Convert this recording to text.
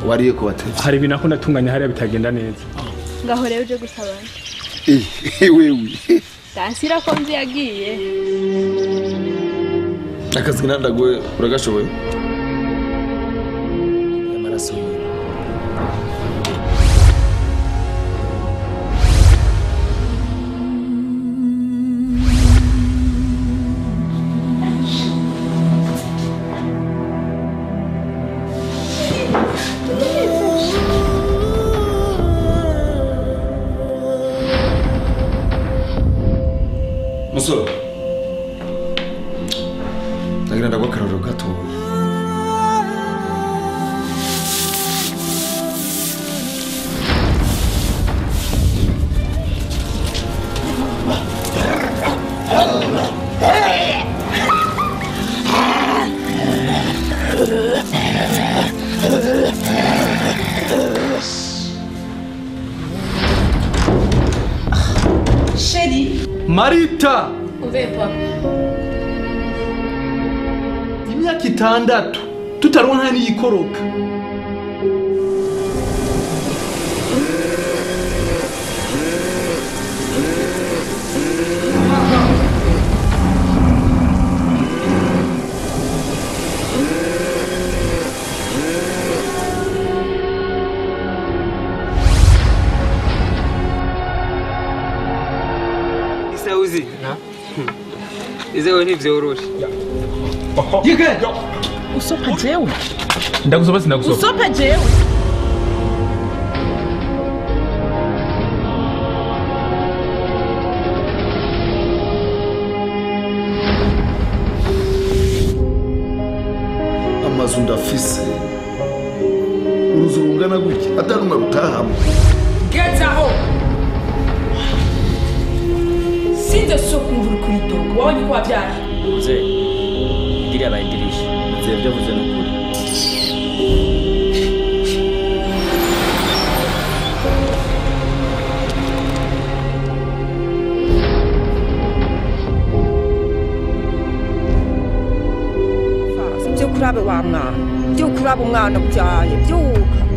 wariye ko watetse hari ibintu akunda tunganya hariya bitagenda neza ngaho rero uje gusaba wewe dansira ko nzi yagiye akazi nandagoye uragashoboye amaraso musoro ndagira ndagukararo gato Chérie Marita uve papa imyaka 6 tutaronka n'iyikoroka Uzi izewe ntivyoroshe yige usopa jewe ndagusopa sinagusopa usopa jewe amazu ndafise uruzu rungana gutya atarumwe rutahamo gezaho sinze sokumvura kuri dogo wabonye ko wabyara mzee ndiri abaindirisha mzee byo vuze n'ukuri byo kurabe wa mwana byo kurabe umwana byaye byuka